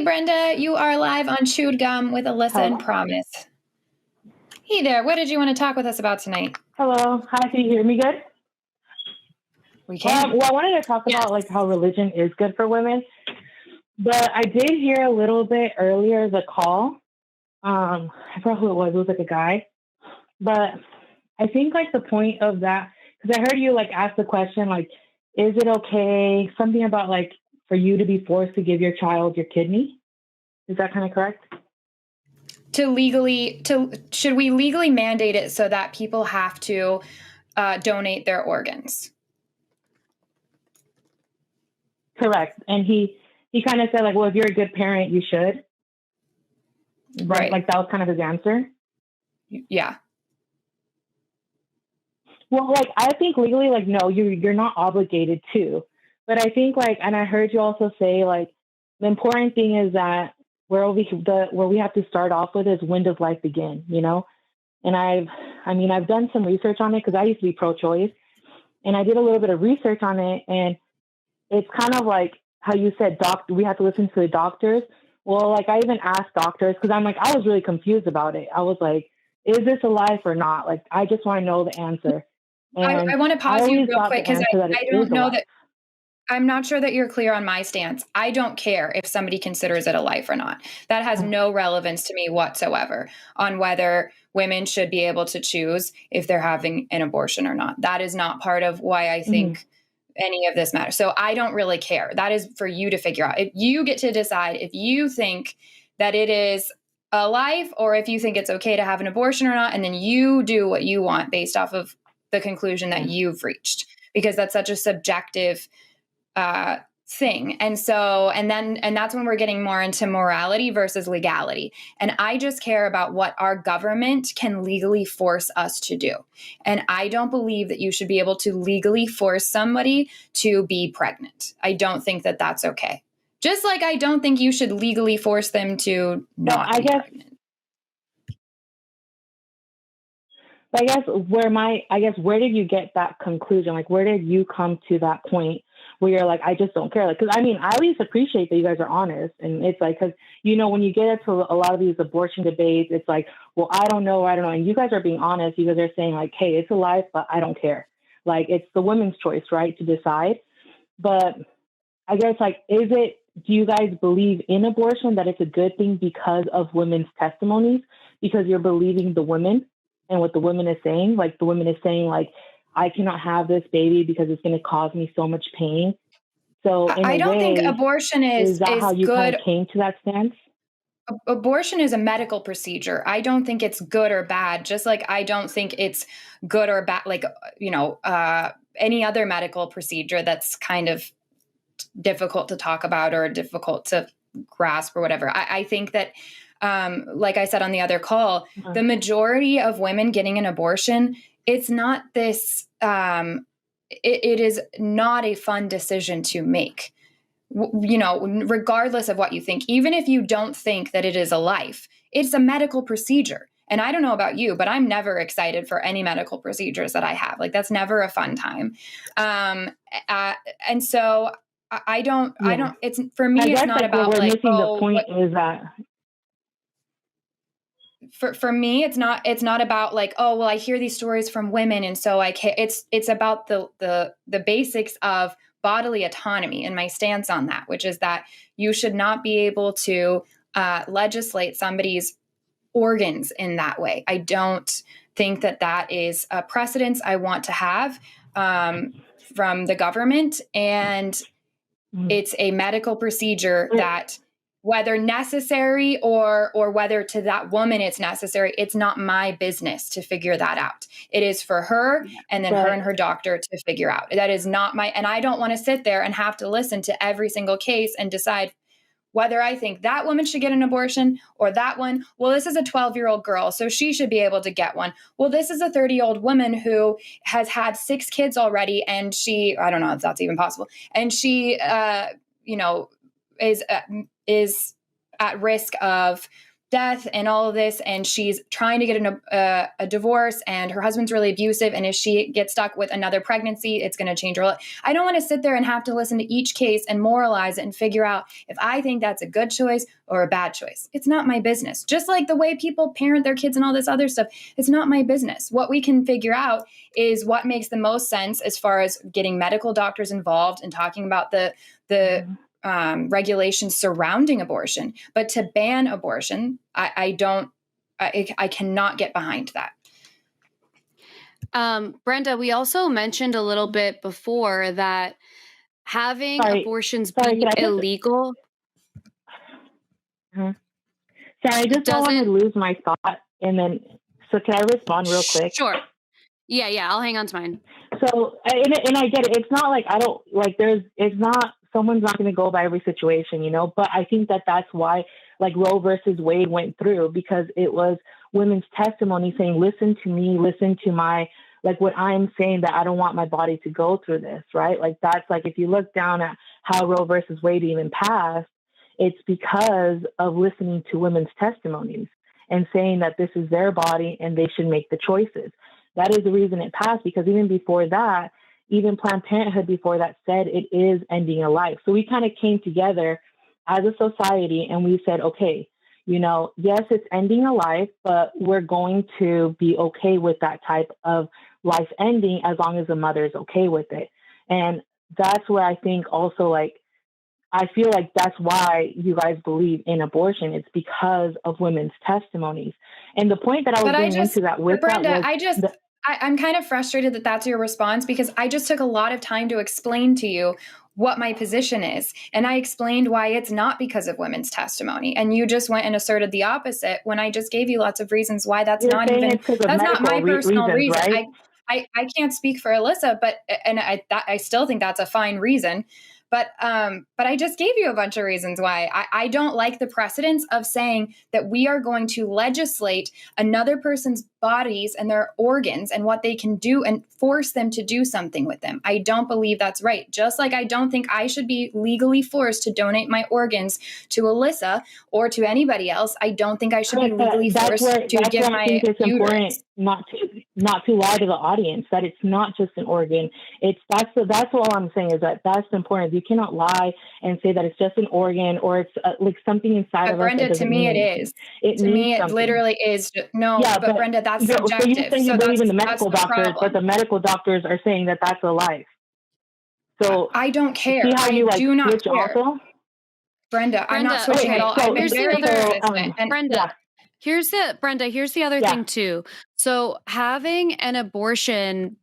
Brenda, you are live on Chewed Gum with Alyssa and Promise. Hey there, what did you want to talk with us about tonight? Hello. Hi, can you hear me good? We can. Well, I wanted to talk about like how religion is good for women, but I did hear a little bit earlier the call. I forgot who it was. It was like a guy, but I think like the point of that, because I heard you like ask the question like, is it okay? Something about like for you to be forced to give your child your kidney. Is that kind of correct? Should we legally mandate it so that people have to donate their organs? Correct. And he kind of said like, well, if you're a good parent, you should. Right. Like that was kind of his answer. Yeah. Well, like I think legally, like no, you're not obligated to. But I think like, and I heard you also say like, the important thing is that where we have to start off with is when does life begin, you know? And I've done some research on it because I used to be pro-choice, and I did a little bit of research on it, and it's kind of like how you said, we have to listen to the doctors. Well, like I even asked doctors because I was really confused about it. I was like, is this a life or not? Like, I just want to know the answer. And I want to pause you real quick because I don't know that. I'm not sure that you're clear on my stance. I don't care if somebody considers it a life or not. That has no relevance to me whatsoever on whether women should be able to choose if they're having an abortion or not. That is not part of why I think any of this matters. So I don't really care. That is for you to figure out. If you get to decide if you think that it is a life or if you think it's okay to have an abortion or not, and then you do what you want based off of the conclusion that you've reached, because that's such a subjective thing. And that's when we're getting more into morality versus legality. And I just care about what our government can legally force us to do. And I don't believe that you should be able to legally force somebody to be pregnant. I don't think that that's okay. Just like I don't think you should legally force them to not be pregnant. Where did you get that conclusion? Like, where did you come to that point where you're like, I just don't care? Like, because I at least appreciate that you guys are honest. And it's like, because, when you get into a lot of these abortion debates, it's like, well, I don't know. And you guys are being honest. You guys are saying like, hey, it's a life, but I don't care. Like, it's the women's choice, right, to decide. But I guess, like, do you guys believe in abortion, that it's a good thing because of women's testimonies, because you're believing the women? And what the woman is saying, like the woman is saying, like, I cannot have this baby because it's going to cause me so much pain. So I don't think abortion is that how you good. Kind of came to that stance? Abortion is a medical procedure. I don't think it's good or bad. Just like I don't think it's good or bad, like, any other medical procedure that's kind of difficult to talk about or difficult to grasp or whatever. I think that, like I said on the other call, the majority of women getting an abortion, it's not this, it is not a fun decision to make. Regardless of what you think, even if you don't think that it is a life, it's a medical procedure. And I don't know about you, but I'm never excited for any medical procedures that I have. Like, that's never a fun time. And so I don't, it's, for me, it's not about like, the point is that for me, it's not about like, oh, well, I hear these stories from women, and so I can't. It's about the basics of bodily autonomy and my stance on that, which is that you should not be able to legislate somebody's organs in that way. I don't think that is a precedence I want to have from the government, and it's a medical procedure that, whether necessary or whether to that woman it's necessary, it's not my business to figure that out. It is for her and then her and her doctor to figure out. That is not and I don't want to sit there and have to listen to every single case and decide whether I think that woman should get an abortion or that one. Well, this is a 12-year-old girl, so she should be able to get one. Well, this is a 30-year-old woman who has had 6 kids already, and I don't know if that's even possible. And she, is at risk of death and all of this, and she's trying to get a divorce, and her husband's really abusive, and if she gets stuck with another pregnancy, it's going to change her life. I don't want to sit there and have to listen to each case and moralize it and figure out if I think that's a good choice or a bad choice. It's not my business. Just like the way people parent their kids and all this other stuff, it's not my business. What we can figure out is what makes the most sense as far as getting medical doctors involved and talking about the regulations surrounding abortion. But to ban abortion, I cannot get behind that. Brenda, we also mentioned a little bit before that having abortions be illegal. Sorry, I just don't want to lose my thought. And then, so can I respond real quick? Sure. Yeah, I'll hang on to mine. So, and I get it. It's not like someone's not going to go by every situation, but I think that's why like Roe versus Wade went through, because it was women's testimony saying, listen to me, listen to my, like what I'm saying, that I don't want my body to go through this, right? Like that's like, if you look down at how Roe versus Wade even passed, it's because of listening to women's testimonies and saying that this is their body and they should make the choices. That is the reason it passed, because even before that, even Planned Parenthood before that said it is ending a life. So we kind of came together as a society and we said, okay, yes, it's ending a life, but we're going to be okay with that type of life ending as long as the mother is okay with it. And that's where I think also, like, I feel like that's why you guys believe in abortion. It's because of women's testimonies. And the point that I was getting into that with Brenda, that was I'm kind of frustrated that that's your response, because I just took a lot of time to explain to you what my position is. And I explained why it's not because of women's testimony. And you just went and asserted the opposite when I just gave you lots of reasons why that's not my personal reason. Right? I can't speak for Alyssa, but I still think that's a fine reason. But I just gave you a bunch of reasons why I don't like the precedence of saying that we are going to legislate another person's bodies and their organs and what they can do and force them to do something with them. I don't believe that's right. Just like I don't think I should be legally forced to donate my organs to Alyssa or to anybody else. I don't think I should be legally forced to give my uterus. It's important not to lie to the audience that it's not just an organ. That's all I'm saying, is that's important. You cannot lie and say that it's just an organ or it's like something inside of Brenda, us. To me, it is. To me, it literally is. No, yeah, but Brenda, that's subjective. So you say you believe in the medical doctors, but the medical doctors are saying that that's a life. So I don't care. I do not care. Also? Brenda, I'm not switching at all. I've been very consistent. Brenda, here's the other thing too. So having abortions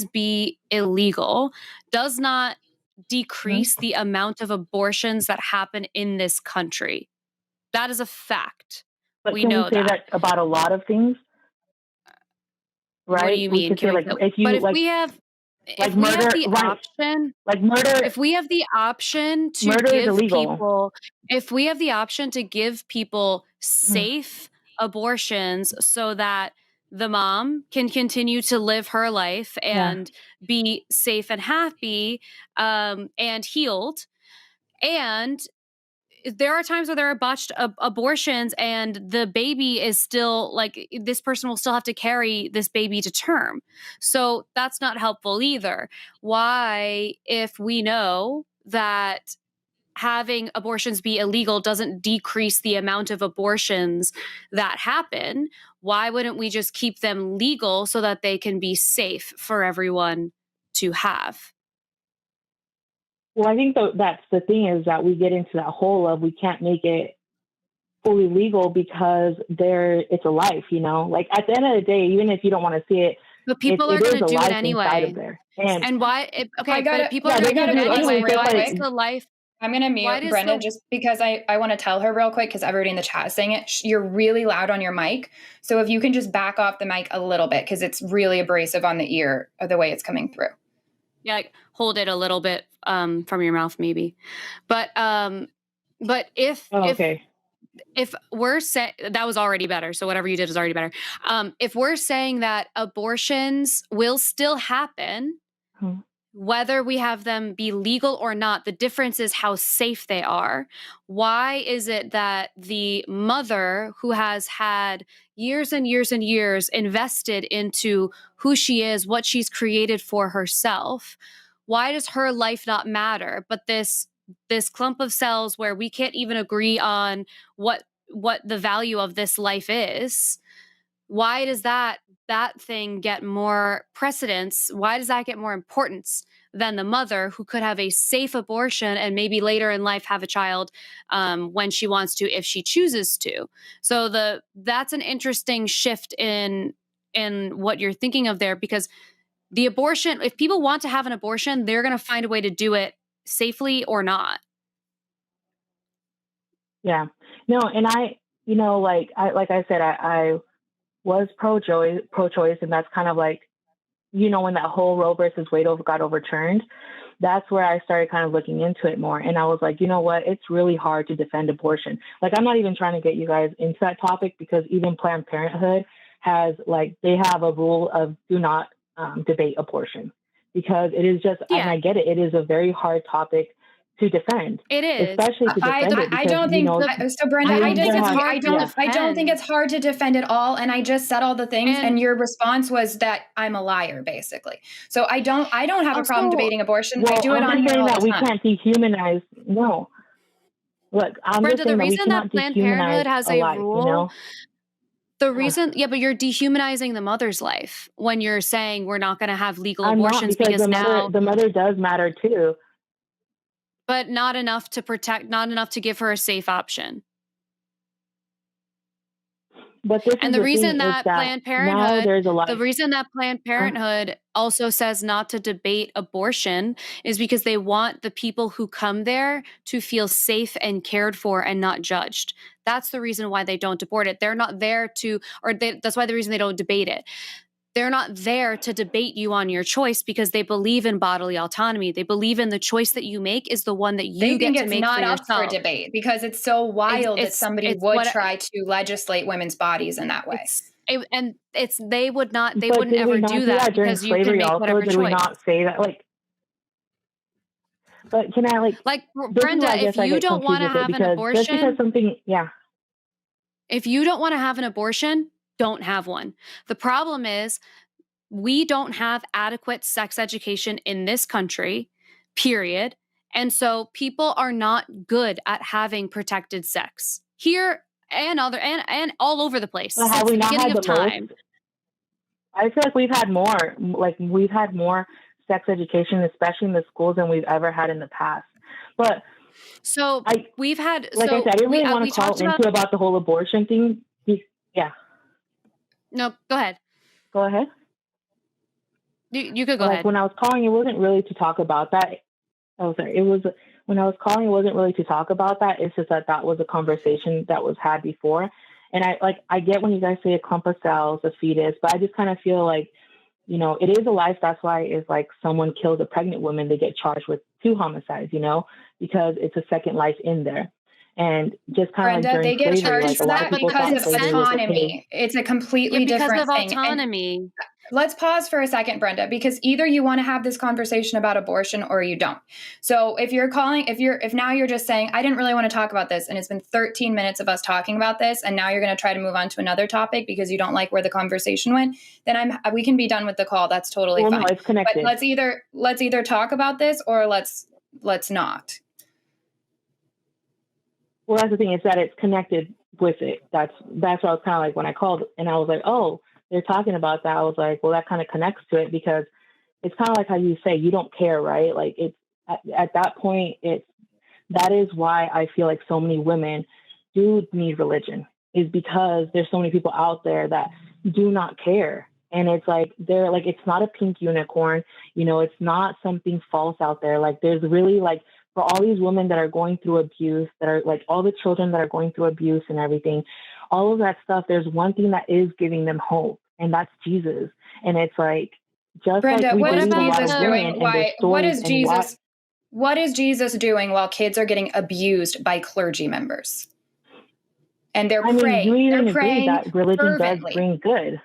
be illegal does not decrease the amount of abortions that happen in this country. That is a fact. But we know that about a lot of things, right? What do you mean? If we have the option to give people safe abortions so that the mom can continue to live her life and be safe and happy and healed, and there are times where there are botched abortions and the baby is still like, this person will still have to carry this baby to term. So that's not helpful either. Why, if we know that having abortions be illegal doesn't decrease the amount of abortions that happen, why wouldn't we just keep them legal so that they can be safe for everyone to have? Well, I think that's the thing, is that we get into that hole of we can't make it fully legal because it's a life, like at the end of the day, even if you don't want to see it, but people are going to do it anyway. And why? But people are going to do it anyway. Why is the life? I'm going to mute Brenda just because I want to tell her real quick, because everybody in the chat is saying it. You're really loud on your mic. So if you can just back off the mic a little bit, because it's really abrasive on the ear of the way it's coming through. Yeah, like hold it a little bit from your mouth, maybe. But if we're saying that was already better, so whatever you did is already better. If we're saying that abortions will still happen, whether we have them be legal or not, the difference is how safe they are. Why is it that the mother who has had years and years and years invested into who she is, what she's created for herself, why does her life not matter? But this clump of cells where we can't even agree on what the value of this life is, why does that thing get more precedence? Why does that get more importance than the mother who could have a safe abortion and maybe later in life have a child when she wants to, if she chooses to? So that's an interesting shift in what you're thinking of there, because the abortion, if people want to have an abortion, they're going to find a way to do it safely or not. Yeah. No, and I said, I was pro-choice, and that's kind of like, when that whole Roe versus Wade got overturned, that's where I started kind of looking into it more. And I was like, you know what? It's really hard to defend abortion. Like, I'm not even trying to get you guys into that topic, because even Planned Parenthood has, like, they have a rule of do not debate abortion, because it is just, and I get it, it is a very hard topic to defend. It is, especially to defend it. Because, I don't think so, Brenda. I don't think it's hard to defend it all. And I just said all the things, and your response was that I'm a liar, basically. So I don't have a problem debating abortion. Well, I do it on here all the time. We can't dehumanize. No, look, I'm Brenda, just saying the reason that Planned Parenthood has a rule. The reason, but you're dehumanizing the mother's life when you're saying we're not going to have legal abortions, because now the mother does matter too. But not enough to protect, not enough to give her a safe option. But the reason that Planned Parenthood, the reason that Planned Parenthood also says not to debate abortion is because they want the people who come there to feel safe and cared for and not judged. That's the reason why they don't abort it. They're not there to, that's why the reason they don't debate it. They're not there to debate you on your choice, because they believe in bodily autonomy. They believe in the choice that you make is the one that you get to make for yourself. They think it's not up for debate, because it's so wild that somebody would try to legislate women's bodies in that way. They wouldn't ever do that because you can make whatever choice. Did we not say that? But can I Brenda, if you don't want to have an abortion, if you don't want to have an abortion, don't have one. The problem is we don't have adequate sex education in this country, period. And so people are not good at having protected sex here and all over the place. Well, have we not had the time? I feel like we've had more sex education, especially in the schools, than we've ever had in the past. But so we've had, I said, I didn't really want to call into about the whole abortion thing. Yeah. No, go ahead. Go ahead. You could go ahead. When I was calling, it wasn't really to talk about that. Oh, sorry. When I was calling, it wasn't really to talk about that. It's just that was a conversation that was had before. And I get when you guys say a clump of cells, a fetus, but I just kind of feel like, it is a life. That's why if someone kills a pregnant woman, they get charged with 2 homicides, because it's a second life in there. And just kind of they get charged for that because of autonomy. It's a completely different thing. Because of autonomy. And let's pause for a second, Brenda, because either you want to have this conversation about abortion or you don't. So if now you're just saying, I didn't really want to talk about this, and it's been 13 minutes of us talking about this, and now you're going to try to move on to another topic because you don't like where the conversation went, then we can be done with the call. That's totally fine. No, it's connected. But let's either talk about this or let's not. Well, that's the thing, is that it's connected with it. That's what I was kind of like when I called, and I was like, oh, they're talking about that. I was like, well, that kind of connects to it, because it's kind of like how you say you don't care, right? Like, it's at that point, that is why I feel like so many women do need religion, is because there's so many people out there that do not care. And it's like, they're like, it's not a pink unicorn, it's not something false out there. Like, there's really for all these women that are going through abuse, that are all the children that are going through abuse and everything, all of that stuff, there's one thing that is giving them hope, and that's Jesus. And it's just Brenda, what is Jesus doing? What is Jesus doing while kids are getting abused by clergy members? And they're praying. Do you even agree that religion fervently. does bring good?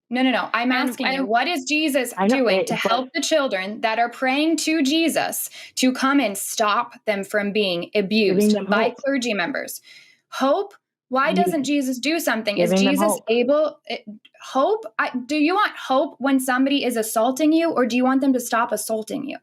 No. I'm asking you, what is Jesus doing to help the children that are praying to Jesus to come and stop them from being abused by clergy members? Hope. Why doesn't Jesus do something? Is Jesus able? Hope? Do you want hope when somebody is assaulting you, or do you want them to stop assaulting you?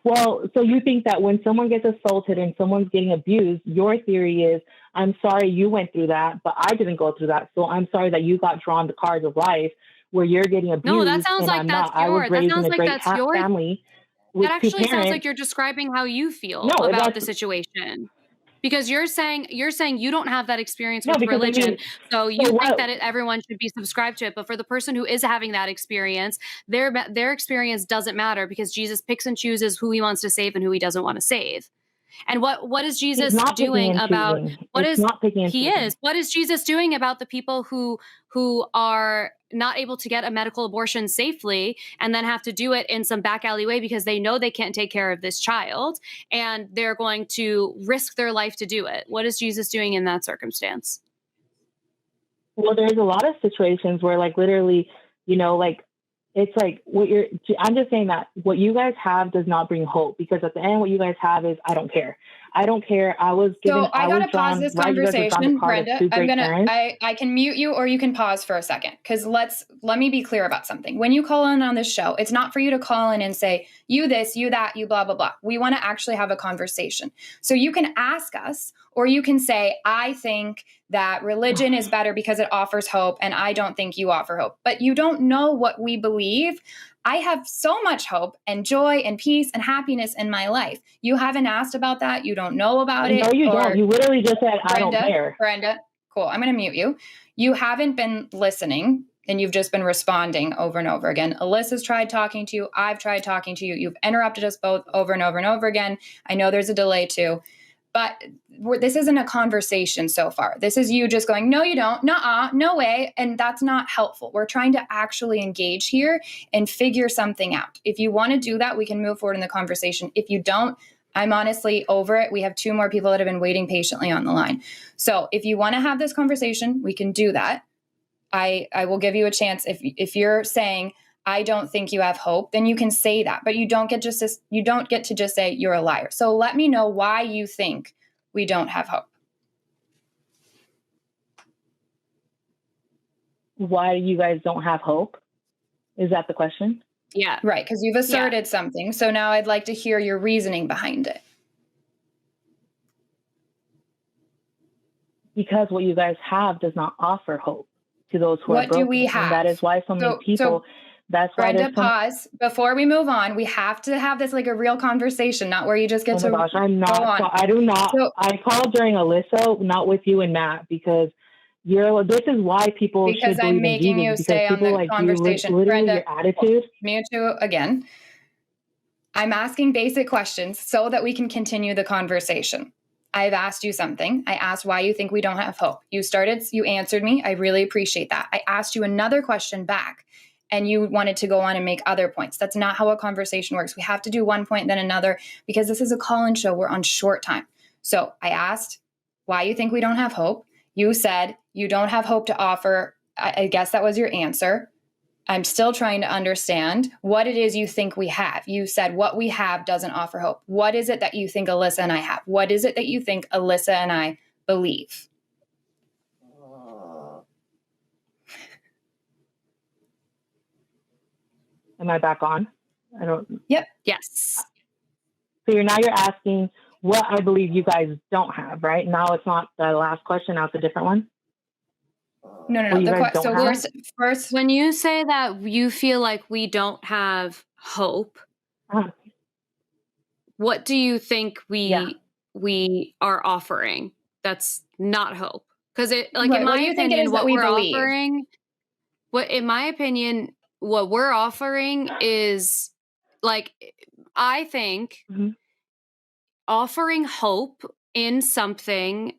Well, so you think that when someone gets assaulted and someone's getting abused, your theory is, I'm sorry you went through that, but I didn't go through that. So I'm sorry that you got drawn the cards of life where you're getting abused. No, that sounds like that's I was raised in a great family with that actually two parents. Sounds like you're describing how you feel about the situation. Because you're saying you don't have that experience with religion, so you think that everyone should be subscribed to it. But for the person who is having that experience, their experience doesn't matter because Jesus picks and chooses who he wants to save and who he doesn't want to save. And what is Jesus doing about what is Jesus doing about the people who are not able to get a medical abortion safely and then have to do it in some back alley way because they know they can't take care of this child and they're going to risk their life to do it? What is Jesus doing in that circumstance? Well, there's a lot of situations where like literally, it's like I'm just saying that what you guys have does not bring hope, because at the end, what you guys have is, I don't care. I don't care. I gotta pause this conversation, Brenda. I can mute you, or you can pause for a second, because let me be clear about something. When you call in on this show, it's not for you to call in and say, you this, you that, you blah, blah, blah. We want to actually have a conversation. So you can ask us, or you can say, I think that religion is better because it offers hope, and I don't think you offer hope. But you don't know what we believe. I have so much hope and joy and peace and happiness in my life. You haven't asked about that. You don't know about it. No, you don't. You literally just said, I don't care. Brenda, cool. I'm going to mute you. You haven't been listening, and you've just been responding over and over again. Alyssa's tried talking to you. I've tried talking to you. You've interrupted us both over and over and over again. I know there's a delay too. But this isn't a conversation so far. This is you just going, no, you don't, nuh-uh, no way. And that's not helpful. We're trying to actually engage here and figure something out. If you want to do that, we can move forward in the conversation. If you don't, I'm honestly over it. We have 2 more people that have been waiting patiently on the line. So if you want to have this conversation, we can do that. I will give you a chance. If you're saying, I don't think you have hope, then you can say that, but you don't get to just say you're a liar. So let me know why you think we don't have hope. Why you guys don't have hope? Is that the question? Yeah. Right. Because you've asserted something. So now I'd like to hear your reasoning behind it. Because what you guys have does not offer hope to those who are broken. What do we have? And that is why so many people... That's why Brenda, pause. Before we move on, we have to have this like a real conversation, not where you just get to go on. I do not. So, I called during Alyssa, not with you and Matt, because this is why people should believe in Jesus. Because I'm making you stay on the conversation. Brenda, your attitude. Mute you again. I'm asking basic questions so that we can continue the conversation. I've asked you something. I asked why you think we don't have hope. You answered me. I really appreciate that. I asked you another question back, and you wanted to go on and make other points. That's not how a conversation works. We have to do one point, then another, because this is a call-in show. We're on short time. So I asked why you think we don't have hope. You said you don't have hope to offer. I guess that was your answer. I'm still trying to understand what it is you think we have. You said what we have doesn't offer hope. What is it that you think Alyssa and I have? What is it that you think Alyssa and I believe? Am I back on? I don't. Yep. Yes. So you're asking what I believe you guys don't have, right? Now it's not the last question. Now it's a different one. No. First, when you say that you feel like we don't have hope, what do you think we are offering? That's not hope, because in my opinion, what we're offering, what we're offering is I think offering hope in something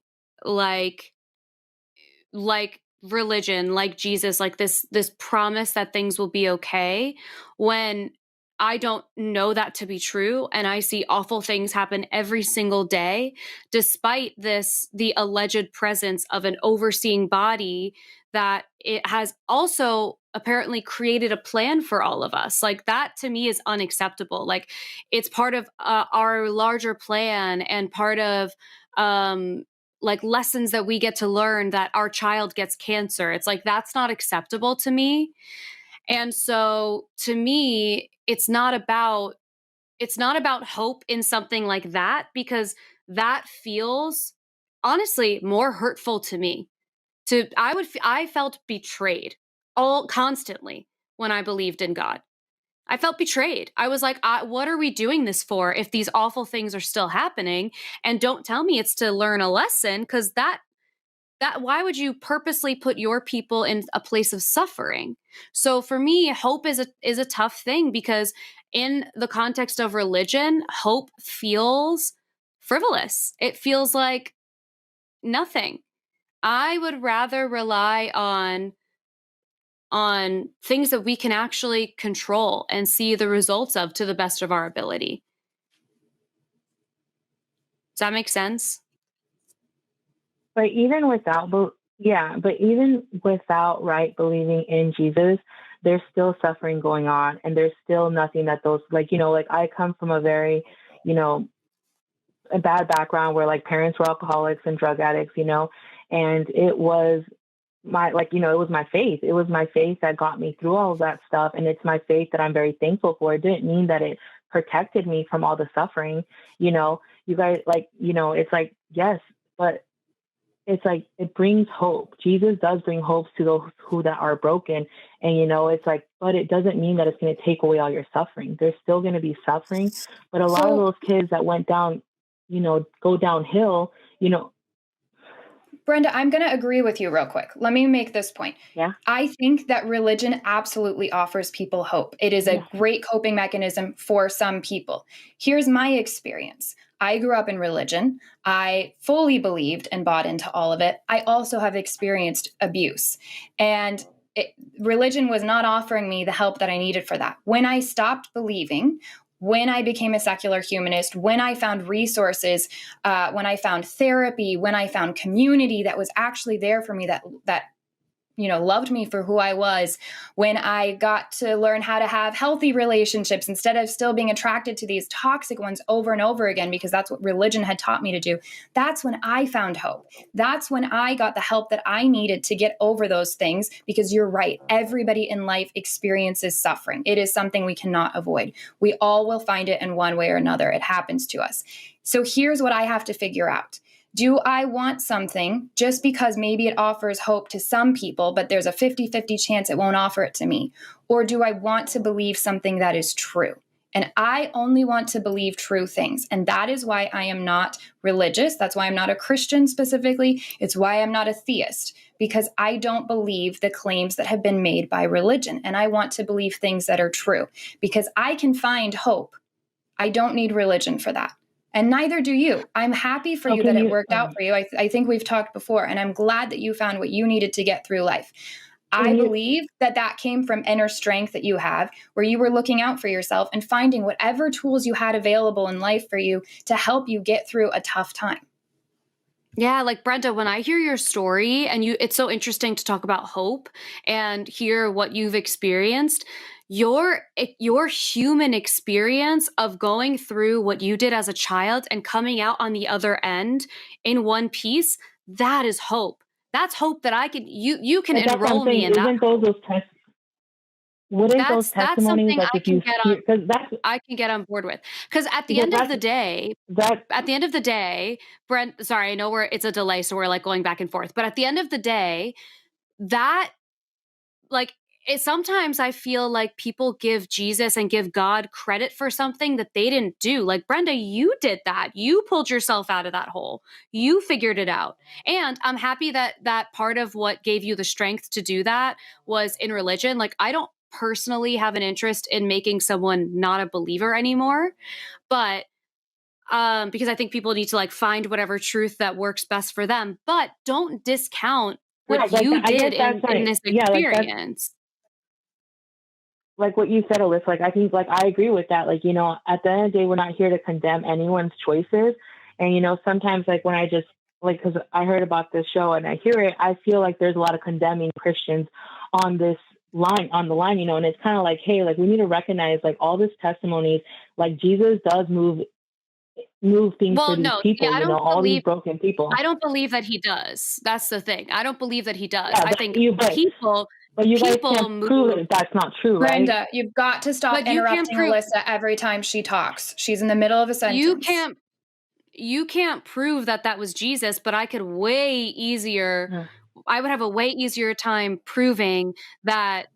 like religion, like Jesus, like this promise that things will be okay, when I don't know that to be true, and I see awful things happen every single day, despite the alleged presence of an overseeing body that it has also apparently created a plan for all of us. Like, that to me is unacceptable. Like, it's part of our larger plan and part of like lessons that we get to learn, that our child gets cancer. It's like, that's not acceptable to me. And so to me, it's not about hope in something like that, because that feels honestly more hurtful to me. I felt betrayed all constantly when I believed in God. I felt betrayed. I was like, what are we doing this for if these awful things are still happening? And don't tell me it's to learn a lesson, because that why would you purposely put your people in a place of suffering? So for me, hope is a tough thing, because in the context of religion, hope feels frivolous. It feels like nothing. I would rather rely on things that we can actually control and see the results of to the best of our ability. Does that make sense? But even without, right, believing in Jesus, there's still suffering going on, and there's still nothing that those, like, like I come from a very, a bad background where like parents were alcoholics and drug addicts, and it was it was my faith. It was my faith that got me through all of that stuff. And it's my faith that I'm very thankful for. It didn't mean that it protected me from all the suffering. You guys, it's like, yes, but it's like, it brings hope. Jesus does bring hope to those who that are broken. And, it's like, but it doesn't mean that it's going to take away all your suffering. There's still going to be suffering. But a lot of those kids that went down, go downhill, Brenda, I'm going to agree with you real quick. Let me make this point. Yeah. I think that religion absolutely offers people hope. It is a great coping mechanism for some people. Here's my experience. I grew up in religion. I fully believed and bought into all of it. I also have experienced abuse. And religion was not offering me the help that I needed for that. When I stopped believing, when I became a secular humanist, when I found resources, when I found therapy, when I found community that was actually there for me, that loved me for who I was, when I got to learn how to have healthy relationships instead of still being attracted to these toxic ones over and over again, because that's what religion had taught me to do. That's when I found hope. That's when I got the help that I needed to get over those things, because you're right. Everybody in life experiences suffering. It is something we cannot avoid. We all will find it in one way or another. It happens to us. So here's what I have to figure out. Do I want something just because maybe it offers hope to some people, but there's a 50-50 chance it won't offer it to me? Or do I want to believe something that is true? And I only want to believe true things. And that is why I am not religious. That's why I'm not a Christian specifically. It's why I'm not a theist, because I don't believe the claims that have been made by religion. And I want to believe things that are true, because I can find hope. I don't need religion for that. And neither do you. I'm happy for you that it worked out for you. I think we've talked before, and I'm glad that you found what you needed to get through life. I believe that came from inner strength that you have, where you were looking out for yourself and finding whatever tools you had available in life for you to help you get through a tough time. Yeah, like Brenda, when I hear your story, and it's so interesting to talk about hope and hear what you've experienced. Your human experience of going through what you did as a child and coming out on the other end in one piece, that is hope. That's hope that I can, you can enroll me in that. Those testimonies, like, if you hear, because I can get on board with, because at the end of the day, Brent, sorry, I know it's a delay, so we're like going back and forth, but at the end of the day, that, like, sometimes I feel like people give Jesus and give God credit for something that they didn't do. Like, Brenda, you did that. You pulled yourself out of that hole. You figured it out. And I'm happy that part of what gave you the strength to do that was in religion. Like, I don't personally have an interest in making someone not a believer anymore, but because I think people need to, like, find whatever truth that works best for them. But don't discount what you did in this experience. Like what you said, Alyssa, like, I think, like, I agree with that. Like, at the end of the day, we're not here to condemn anyone's choices. And, sometimes, like, when I just like, because I heard about this show and I hear it, I feel like there's a lot of condemning Christians on the line, you know, and it's kind of like, hey, like, we need to recognize, like, all this testimonies, like, Jesus does move things for these people, you know, all these broken people. I don't believe that he does. That's the thing. I don't believe that he does. Yeah, I think people guys can't prove that that's not true, right? Brenda, you've got to stop interrupting Alyssa every time she talks. She's in the middle of a sentence. You can't prove that was Jesus, but I could I would have a way easier time proving that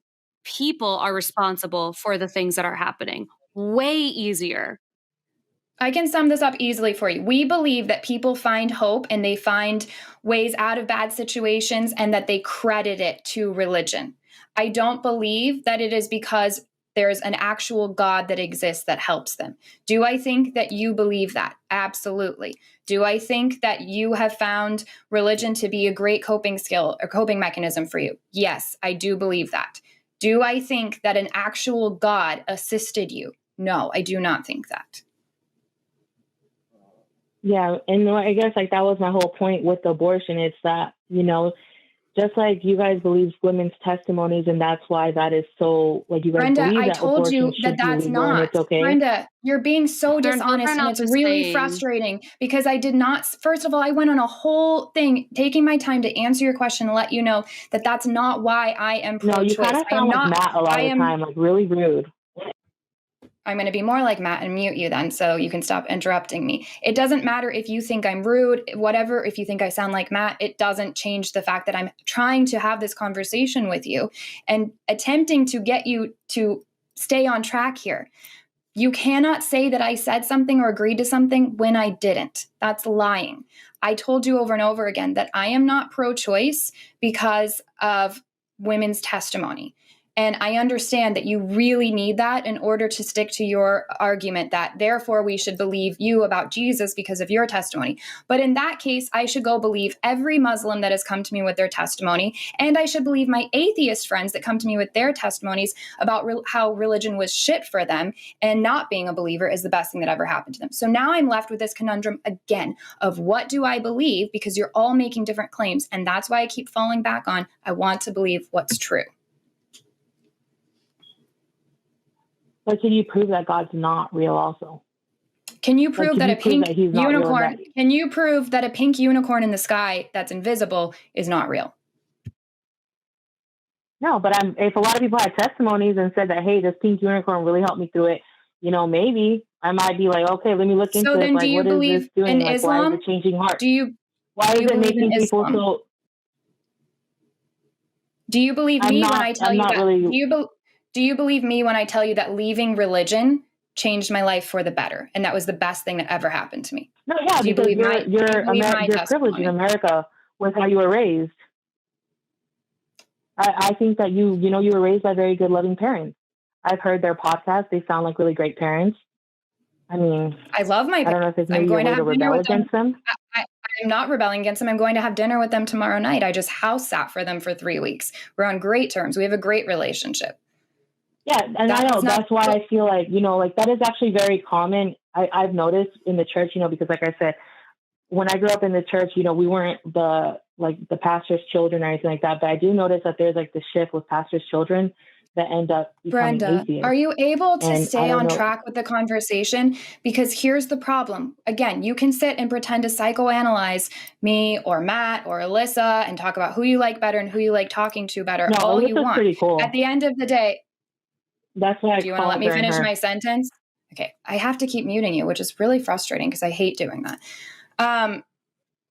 people are responsible for the things that are happening. Way easier. I can sum this up easily for you. We believe that people find hope and they find ways out of bad situations and that they credit it to religion. I don't believe that it is because there's an actual God that exists that helps them. Do I think that you believe that? Absolutely. Do I think that you have found religion to be a great coping skill or coping mechanism for you? Yes, I do believe that. Do I think that an actual God assisted you? No, I do not think that. Yeah, and I guess, like, that was my whole point with abortion. It's that, you know, just like you guys believe women's testimonies, and that's why that is so, like, you guys Brenda, believe that I told you that that's not. It's okay. Brenda, you're being so dishonest, and it's really frustrating because I did not. First of all, I went on a whole thing, taking my time to answer your question and let you know that that's not why I am pro-choice. No, you kind of sound like Matt a lot of the time, like really rude. I'm going to be more like Matt and mute you then so you can stop interrupting me. It doesn't matter if you think I'm rude, whatever, if you think I sound like Matt, it doesn't change the fact that I'm trying to have this conversation with you and attempting to get you to stay on track here. You cannot say that I said something or agreed to something when I didn't. That's lying. I told you over and over again that I am not pro-choice because of women's testimony. And I understand that you really need that in order to stick to your argument that therefore we should believe you about Jesus because of your testimony. But in that case, I should go believe every Muslim that has come to me with their testimony. And I should believe my atheist friends that come to me with their testimonies about how religion was shit for them and not being a believer is the best thing that ever happened to them. So now I'm left with this conundrum again of what do I believe? Because you're all making different claims. And that's why I keep falling back on I want to believe what's true. But can you prove that God's not real also? Can you prove that a pink unicorn, real, can you prove that a pink unicorn in the sky that's invisible is not real? No, but if a lot of people had testimonies and said that, hey, this pink unicorn really helped me through it, you know, maybe I might be like, okay, let me look into it. Like, what is this doing? Like, why is it changing hearts? Why is it making people so... Do you believe me when I tell you that? Do you believe me when I tell you that leaving religion changed my life for the better, and that was the best thing that ever happened to me? No, yeah, because you're privileged in America with how you were raised. I think that you were raised by very good, loving parents. I've heard their podcasts; they sound like really great parents. I mean, I love my parents. I don't know if it's maybe a way to rebel against them. I'm not rebelling against them. I'm going to have dinner with them tomorrow night. I just house sat for them for 3 weeks. We're on great terms. We have a great relationship. Yeah, and I know that's why I feel like, you know, like that is actually very common. I've noticed in the church, you know, because like I said, when I grew up in the church, you know, we weren't the pastor's children or anything like that. But I do notice that there's like the shift with pastor's children that end up becoming Brenda, atheists. are you able to stay on track with the conversation? Because here's the problem. Again, you can sit and pretend to psychoanalyze me or Matt or Alyssa and talk about who you like better and who you like talking to better all you want. Pretty cool. At the end of the day, that's why. Do you want to let me finish my sentence? Okay, I have to keep muting you, which is really frustrating because I hate doing that.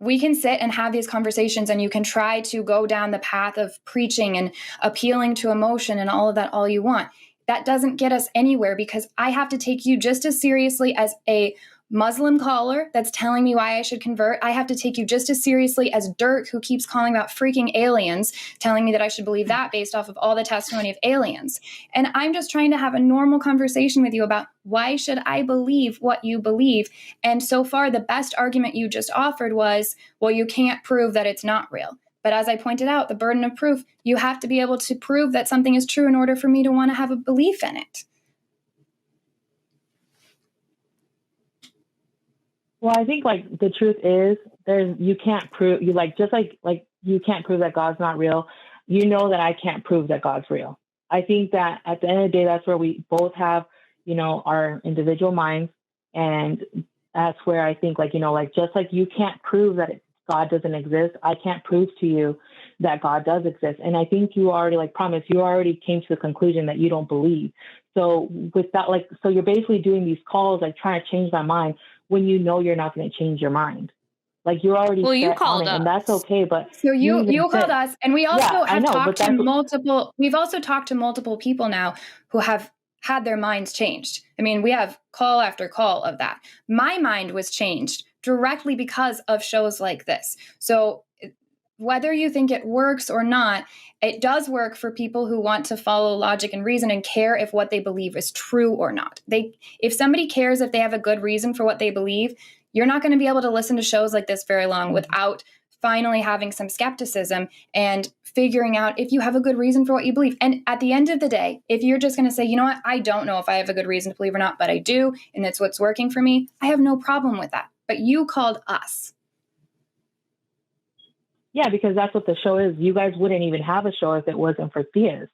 We can sit and have these conversations and you can try to go down the path of preaching and appealing to emotion and all of that all you want. That doesn't get us anywhere because I have to take you just as seriously as a Muslim caller that's telling me why I should convert. I have to take you just as seriously as Dirk, who keeps calling about freaking aliens, telling me that I should believe that based off of all the testimony of aliens. And I'm just trying to have a normal conversation with you about why should I believe what you believe? And so far, the best argument you just offered was, well, you can't prove that it's not real. But as I pointed out, the burden of proof, you have to be able to prove that something is true in order for me to want to have a belief in it. Well, I think like the truth is you can't prove just like you can't prove that God's not real. You know that I can't prove that God's real. I think that at the end of the day, that's where we both have, our individual minds. And that's where I think just like you can't prove that God doesn't exist, I can't prove to you that God does exist. And I think you already you already came to the conclusion that you don't believe. So with that, so you're basically doing these calls, trying to change my mind when you know you're not going to change your mind. You're already you set called on it, us. and that's okay. But so you called us, and we also have talked to multiple. We've also talked to multiple people now who have had their minds changed. I mean, we have call after call of that. My mind was changed directly because of shows like this. So whether you think it works or not, it does work for people who want to follow logic and reason and care if what they believe is true or not. If somebody cares if they have a good reason for what they believe, you're not going to be able to listen to shows like this very long without finally having some skepticism and figuring out if you have a good reason for what you believe. And at the end of the day, if you're just going to say, you know what, I don't know if I have a good reason to believe or not, but I do, and that's what's working for me, I have no problem with that. But you called us. Yeah, because that's what the show is. You guys wouldn't even have a show if it wasn't for Thea's.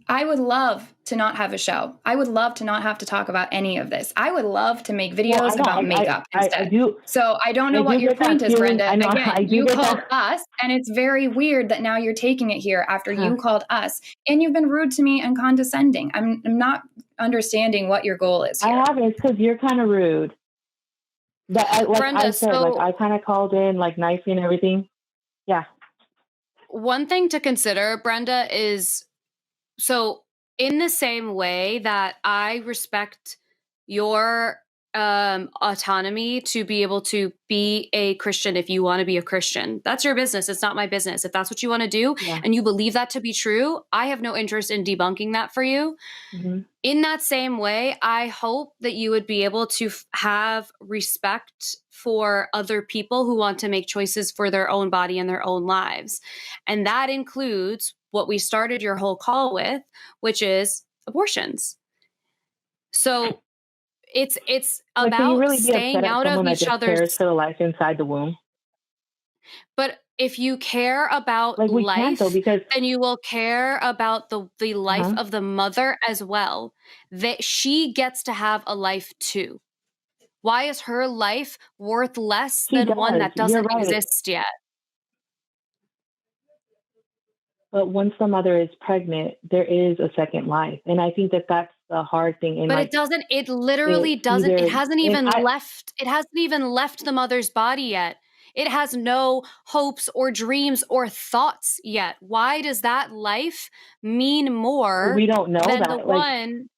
I would love to not have a show. I would love to not have to talk about any of this. I would love to make videos about makeup instead. So I don't know what your point is, Brenda. Again, you called us, and it's very weird that now you're taking it here after you called us, and you've been rude to me and condescending. I'm not understanding what your goal is here. I haven't. It's because you're kind of rude. Brenda, I kind of called in nicely and everything. Yeah. One thing to consider, Brenda, is so in the same way that I respect your autonomy to be able to be a Christian if you want to be a Christian. That's your business. It's not my business. If that's what you want to do and you believe that to be true, I have no interest in debunking that for you. Mm-hmm. In that same way, I hope that you would be able to have respect for other people who want to make choices for their own body and their own lives. And that includes what we started your whole call with, which is abortions. So it's about really staying out of each other's. Cares for the life inside the womb. But if you care about life, then you will care about the life of the mother as well. That she gets to have a life too. Why is her life worth less than one that doesn't exist yet? But once the mother is pregnant, there is a second life. And I think that that's the hard thing. But it literally doesn't. It hasn't even left the mother's body yet. It has no hopes or dreams or thoughts yet. Why does that life mean more? We don't know than that. The one.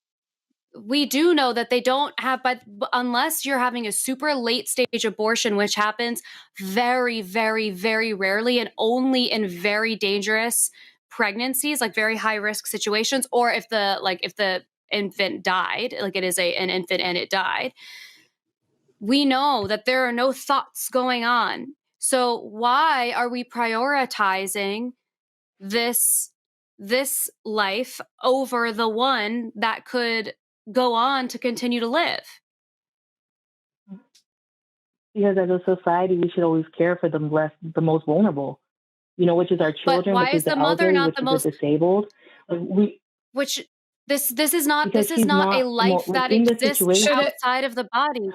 We do know that they don't have, but unless you're having a super late stage abortion, which happens very, very, very rarely and only in very dangerous pregnancies, like very high risk situations, or if the infant died, like it is an infant and it died, we know that there are no thoughts going on. So why are we prioritizing this life over the one that could go on to continue to live? Because as a society, we should always care for the most vulnerable, which is our children. But why is the mother not the most disabled? This is not a life that exists outside of the body.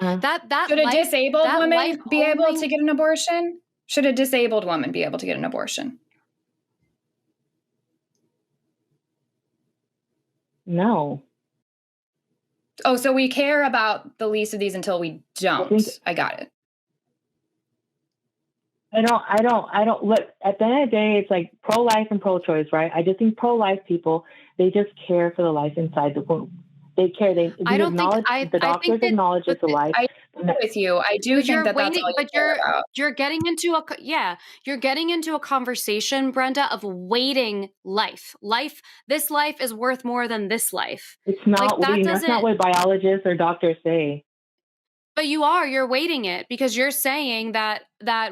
Should a disabled woman be able to get an abortion? Should a disabled woman be able to get an abortion? No. Oh, so we care about the least of these until we don't. I got it. I don't look, at the end of the day, it's like pro-life and pro-choice, right? I just think pro-life people, they just care for the life inside the womb. They care. The doctors acknowledge it's a life. I agree with you. I do think that's all you care about. You're getting into a conversation, Brenda, of weighting life. This life is worth more than this life. It's not. That's not what biologists or doctors say. But you're weighting it because you're saying that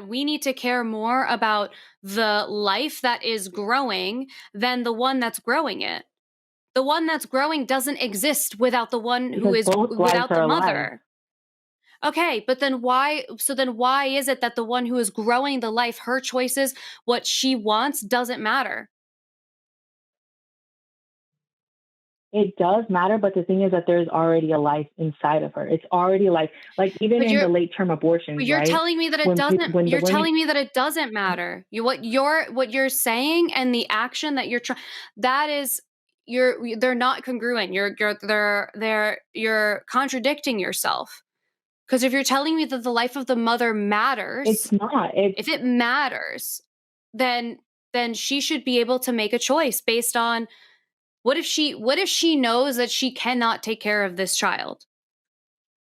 we need to care more about the life that is growing than the one that's growing it. The one that's growing doesn't exist without the one who is without the mother. Okay, but then why is it that the one who is growing the life, her choices, what she wants doesn't matter? It does matter, but the thing is that there's already a life inside of her. It's already like even in the late term abortions, but you're right? telling me that it doesn't. You're telling me that it doesn't matter. What you're saying and the action that you're trying, that is, they're not congruent. You're contradicting yourself. Because if you're telling me that the life of the mother matters, it's not. If it matters, then she should be able to make a choice based on what if she knows that she cannot take care of this child?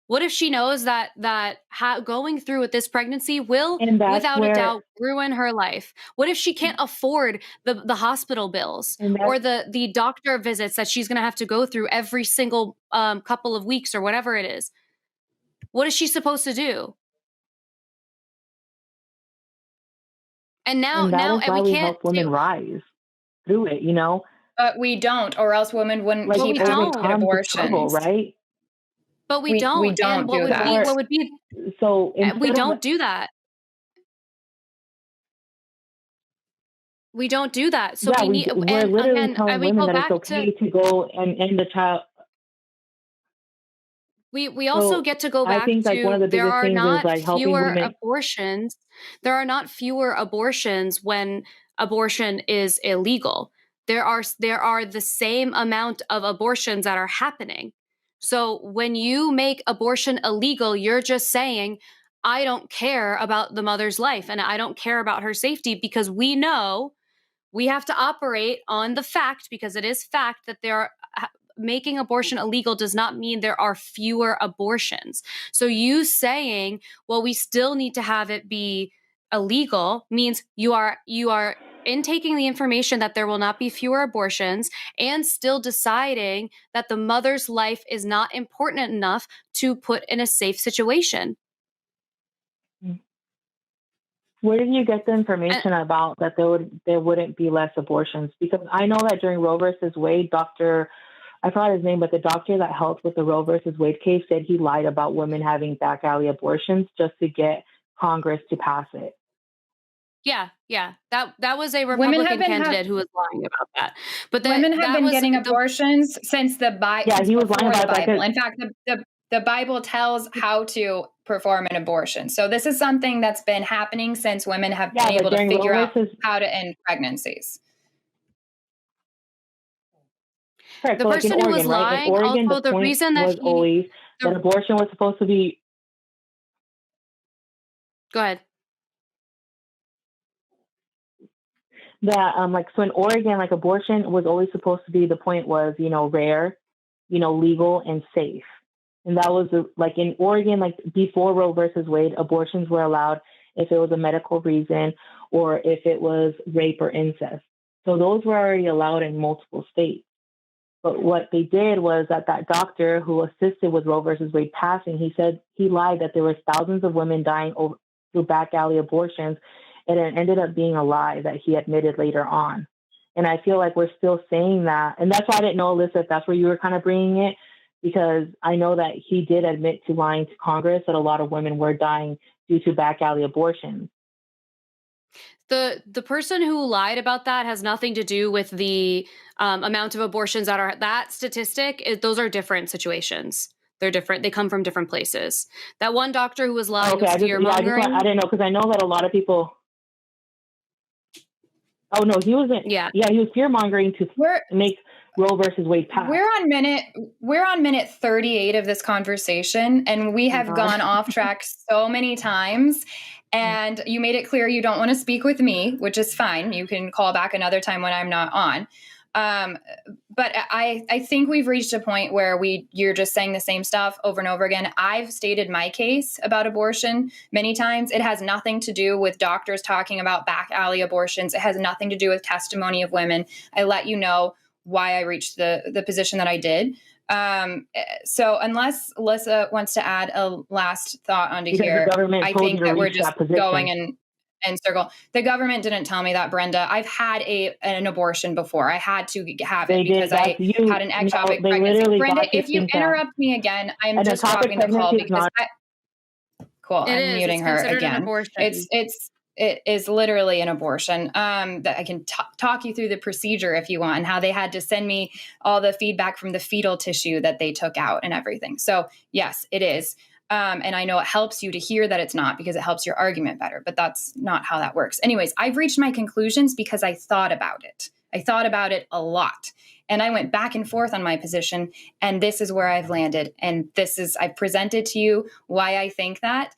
What if she knows that going through with this pregnancy will, without a doubt, ruin her life? What if she can't afford the hospital bills or the doctor visits that she's going to have to go through every single couple of weeks or whatever it is? What is she supposed to do? And now we help women rise through it, But we don't, or else women wouldn't keep having to get abortions, right? But we don't. We don't and do that. What would be? So we don't do that. We don't do that. So we need. We're literally telling women that it's okay to go and end the child. We also get to go back I think, to one of the there are things not is, fewer abortions. There are not fewer abortions when abortion is illegal. There are the same amount of abortions that are happening. So when you make abortion illegal, you're just saying, I don't care about the mother's life and I don't care about her safety, because we know we have to operate on the fact, because it is fact that there are making abortion illegal does not mean there are fewer abortions. So you saying, well, we still need to have it be illegal means you are intaking the information that there will not be fewer abortions and still deciding that the mother's life is not important enough to put in a safe situation. Where did you get the information about that there wouldn't be less abortions? Because I know that during Roe versus Wade, I forgot his name, but the doctor that helped with the Roe versus Wade case said he lied about women having back alley abortions just to get Congress to pass it. Yeah. That was a Republican candidate who was lying about that. But women have been getting abortions since the Bible. Yeah, he was lying about the Bible. In fact, the Bible tells how to perform an abortion. So this is something that's been happening since women have been able to figure out how to end pregnancies. Correct. The person who was lying, Oregon, also the reason that was always that abortion was supposed to be. Go ahead. That so in Oregon, abortion was always supposed to be, the point was, rare, legal and safe. And that was in Oregon, before Roe versus Wade, abortions were allowed if it was a medical reason or if it was rape or incest. So those were already allowed in multiple states. But what they did was that doctor who assisted with Roe versus Wade passing, he said he lied that there was thousands of women dying through back alley abortions. And it ended up being a lie that he admitted later on. And I feel like we're still saying that. And that's why I didn't know, Alyssa, if that's where you were kind of bringing it, because I know that he did admit to lying to Congress that a lot of women were dying due to back alley abortions. The person who lied about that has nothing to do with the amount of abortions that statistic. Those are different situations. They're different. They come from different places. That one doctor who was lying was fear-mongering. I didn't know, because I know that a lot of people. Oh no, he wasn't. Yeah, he was fear-mongering to make Roe versus Wade pass. We're on minute 38 of this conversation, and we have gone off track so many times. And you made it clear you don't want to speak with me, which is fine. You can call back another time when I'm not on. But I think we've reached a point where you're just saying the same stuff over and over again. I've stated my case about abortion many times. It has nothing to do with doctors talking about back alley abortions. It has nothing to do with testimony of women. I let you know why I reached the position that I did. So unless Alyssa wants to add a last thought onto here, I think that we're just going in circle. The government didn't tell me that, Brenda. I've had an abortion before. I had to have it because I had an ectopic pregnancy. Brenda, if you interrupt me again, I'm just dropping the call because Cool. I'm muting her again. It is literally an abortion. That I can talk you through the procedure if you want, and how they had to send me all the feedback from the fetal tissue that they took out and everything. So yes, it is. And I know it helps you to hear that it's not, because it helps your argument better, but that's not how that works. Anyways, I've reached my conclusions because I thought about it. I thought about it a lot, and I went back and forth on my position, and this is where I've landed. And I've presented to you why I think that.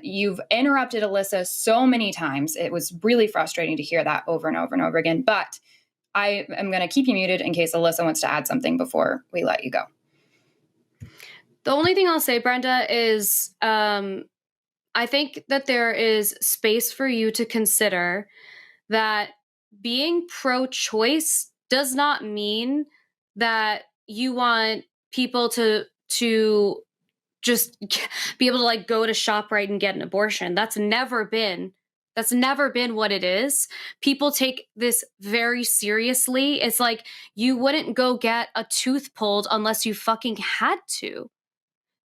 You've interrupted Alyssa so many times. It was really frustrating to hear that over and over and over again, but I am going to keep you muted in case Alyssa wants to add something before we let you go. The only thing I'll say, Brenda, is I think that there is space for you to consider that being pro-choice does not mean that you want people to just be able to like go to ShopRite and get an abortion. That's never been what it is. People take this very seriously. It's like you wouldn't go get a tooth pulled unless you fucking had to.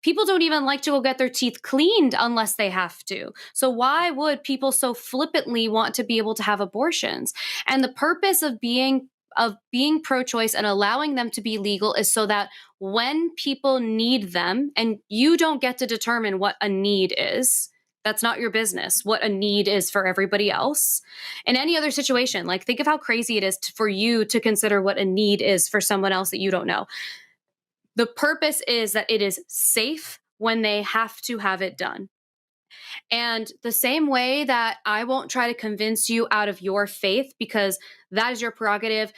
People don't even like to go get their teeth cleaned unless they have to. So why would people so flippantly want to be able to have abortions? And the purpose of being pro-choice and allowing them to be legal is so that when people need them, and you don't get to determine what a need is, that's not your business, what a need is for everybody else. In any other situation, like think of how crazy it is for you to consider what a need is for someone else that you don't know. The purpose is that it is safe when they have to have it done. And the same way that I won't try to convince you out of your faith, because that is your prerogative.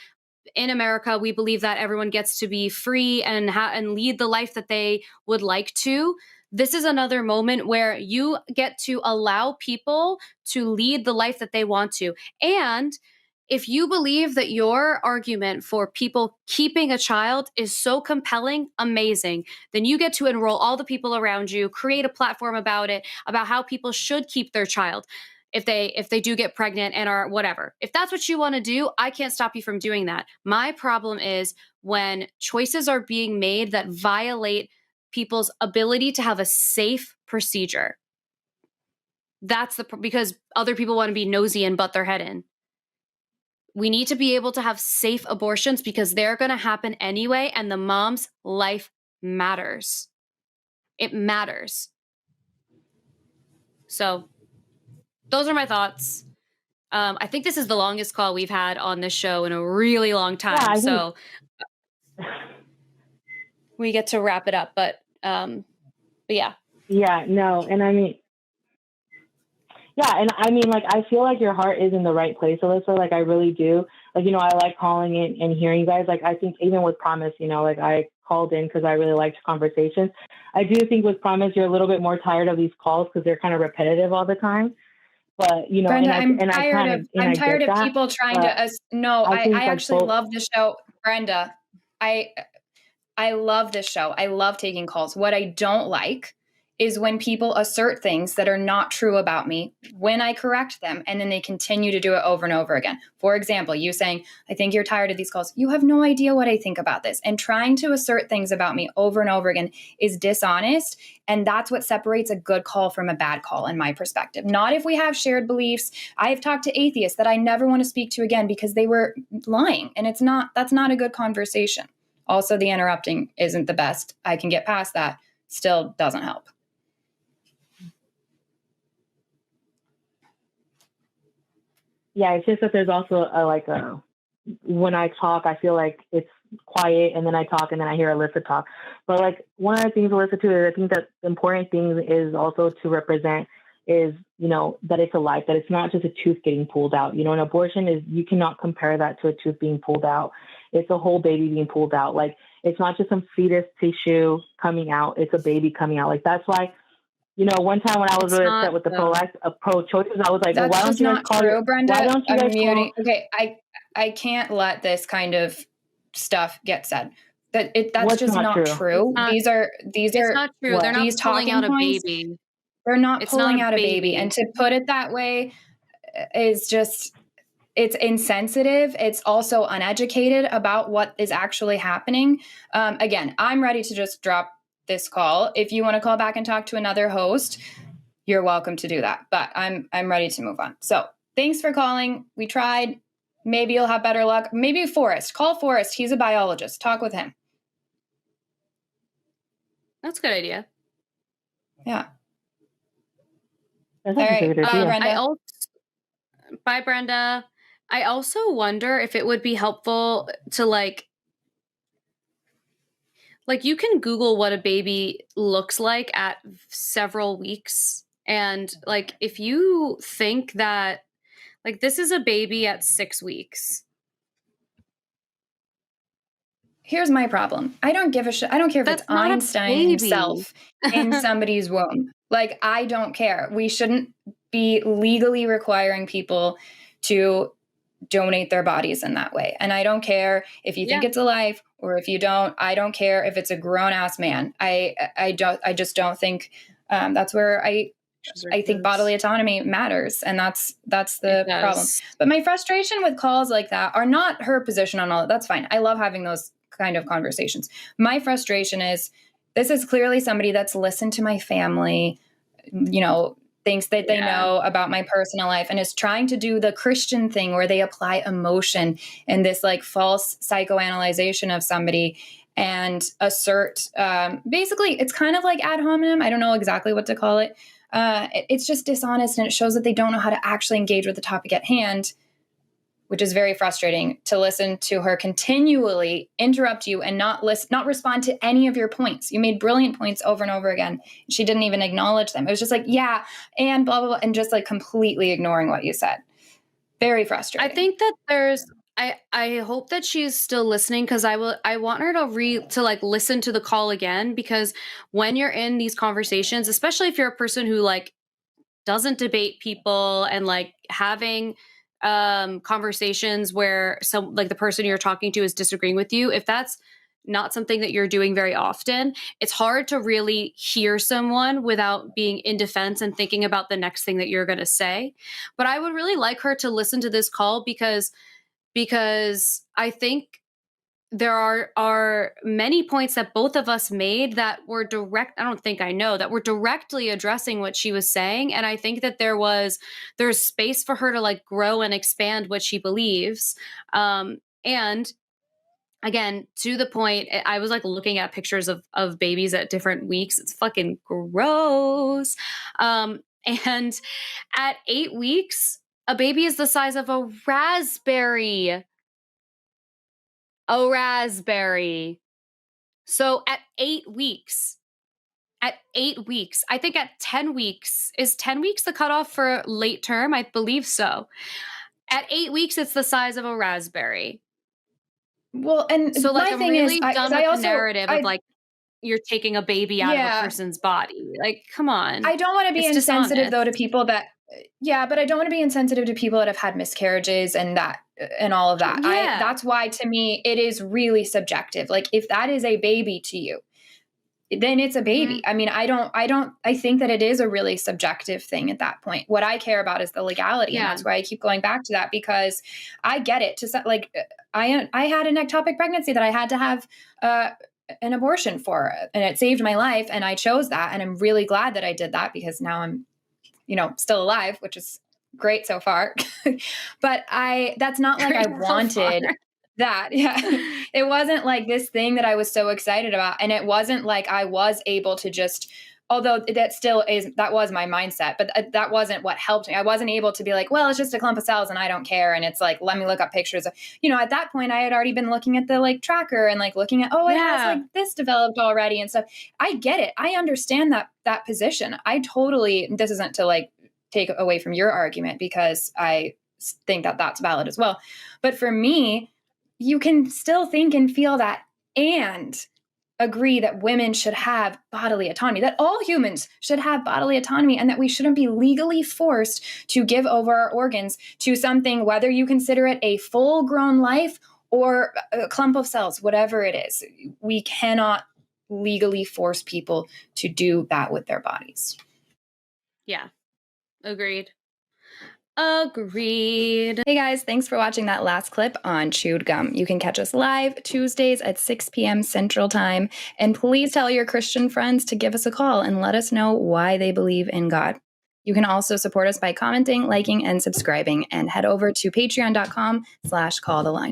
In America, we believe that everyone gets to be free and lead the life that they would like to. This is another moment where you get to allow people to lead the life that they want to. And if you believe that your argument for people keeping a child is so compelling, amazing, then you get to enroll all the people around you, create a platform about it, about how people should keep their child if they do get pregnant and are whatever. If that's what you want to do, I can't stop you from doing that. My problem is when choices are being made that violate people's ability to have a safe procedure. That's because other people want to be nosy and butt their head in. We need to be able to have safe abortions because they're going to happen anyway, and the mom's life matters. It matters. So those are my thoughts. I think this is the longest call we've had on this show in a really long time. So we get to wrap it up, but yeah. Yeah, no. And I mean, like, I feel like your heart is in the right place, Alyssa. Like, I really do. Like, I like calling in and hearing you guys. Like, I think even with Promise, like, I called in because I really liked conversations. I do think with Promise, you're a little bit more tired of these calls because they're kind of repetitive all the time. But, Brenda, I'm tired of people trying to, I actually love the show. Brenda, I love this show. I love taking calls. What I don't like is when people assert things that are not true about me when I correct them, and then they continue to do it over and over again. For example, you saying, I think you're tired of these calls. You have no idea what I think about this. And trying to assert things about me over and over again is dishonest. And that's what separates a good call from a bad call, in my perspective. Not if we have shared beliefs. I have talked to atheists that I never want to speak to again because they were lying. And that's not a good conversation. Also, the interrupting isn't the best. I can get past that. Still doesn't help. Yeah, it's just that there's also when I talk, I feel like it's quiet, and then I talk, and then I hear Alyssa talk. But like one of the things, Alyssa, too, is I think that the important thing is also to represent is, that it's a life, that it's not just a tooth getting pulled out. An abortion is, you cannot compare that to a tooth being pulled out. It's a whole baby being pulled out. Like, it's not just some fetus tissue coming out. It's a baby coming out. Like, that's why, one time when I was really upset with the pro-choices, I was like, well, why don't you guys call it? Brenda, why don't you guys muting. Okay, I can't let this kind of stuff get said. That's just not true. These are not true. They're not pulling out a baby. They're not pulling out a baby. And to put it that way is just, it's insensitive. It's also uneducated about what is actually happening. Again, I'm ready to just drop this call. If you want to call back and talk to another host, you're welcome to do that. But I'm ready to move on. So thanks for calling. We tried. Maybe you'll have better luck. Maybe Forrest. Call Forrest. He's a biologist. Talk with him. That's a good idea. Yeah. That's a good idea. Brenda. Bye, Brenda. I also wonder if it would be helpful to like you can Google what a baby looks like at several weeks. And like, if you think that like this is a baby at 6 weeks. Here's my problem. I don't give a shit. I don't care if it's Einstein himself in somebody's womb. Like, I don't care. We shouldn't be legally requiring people to donate their bodies in that way. And I don't care if you think it's alive or if you don't. I don't care if it's a grown-ass man. I just don't think that's where I think bodily autonomy matters. And that's the problem. But my frustration with calls like that are not her position on all that. That's fine. I love having those kind of conversations. My frustration is this is clearly somebody that's listened to my family, thinks that they know about my personal life and is trying to do the Christian thing where they apply emotion and this like false psychoanalyzation of somebody and assert, basically it's kind of like ad hominem. I don't know exactly what to call it. It's just dishonest and it shows that they don't know how to actually engage with the topic at hand, which is very frustrating to listen to her continually interrupt you and not respond to any of your points. You made brilliant points over and over again. She didn't even acknowledge them. It was just like, yeah, and blah, blah, blah, and just like completely ignoring what you said. Very frustrating. I think that I hope that she's still listening because I want her to listen to the call again, because when you're in these conversations, especially if you're a person who like doesn't debate people and like having conversations where the person you're talking to is disagreeing with you, if that's not something that you're doing very often, it's hard to really hear someone without being in defense and thinking about the next thing that you're going to say. But I would really like her to listen to this call because I think there are many points that both of us made that were that were directly addressing what she was saying. And I think that there's space for her to like grow and expand what she believes. And again, to the point, I was like looking at pictures of babies at different weeks. It's fucking gross. And at 8 weeks, a baby is the size of a raspberry. A raspberry. So at 8 weeks, I think at 10 weeks, is 10 weeks the cutoff for late term? I believe so. At 8 weeks, it's the size of a raspberry. Well, and so like, I'm really done with the narrative of like, you're taking a baby out of a person's body. Like, come on. I don't want to be insensitive though to people that, but I don't want to be insensitive to people that have had miscarriages and all of that. Yeah. That's why to me, it is really subjective. Like if that is a baby to you, then it's a baby. Mm-hmm. I mean, I think that it is a really subjective thing at that point. What I care about is the legality. And that's why I keep going back to that, because I get it. I had an ectopic pregnancy that I had to have an abortion for, and it saved my life. And I chose that. And I'm really glad that I did that, because now I'm, still alive, which is great so far. But that's not like I wanted that. Yeah. It wasn't like this thing that I was so excited about. And it wasn't like I was able to just, although that was my mindset, but that wasn't what helped me. I wasn't able to be like, well, it's just a clump of cells and I don't care. And it's like, let me look up pictures of, at that point I had already been looking at the like tracker and like looking at, it has like this developed already and stuff. I get it. I understand that position. This isn't to like take away from your argument, because I think that that's valid as well. But for me, you can still think and feel that and agree that women should have bodily autonomy, that all humans should have bodily autonomy, and that we shouldn't be legally forced to give over our organs to something, whether you consider it a full-grown life or a clump of cells, whatever it is. We cannot legally force people to do that with their bodies. Yeah. Agreed. Hey guys, thanks for watching that last clip on Chewed Gum. You can catch us live Tuesdays at 6 p.m. Central Time. And please tell your Christian friends to give us a call and let us know why they believe in God. You can also support us by commenting, liking, and subscribing, and head over to patreon.com/calltheline.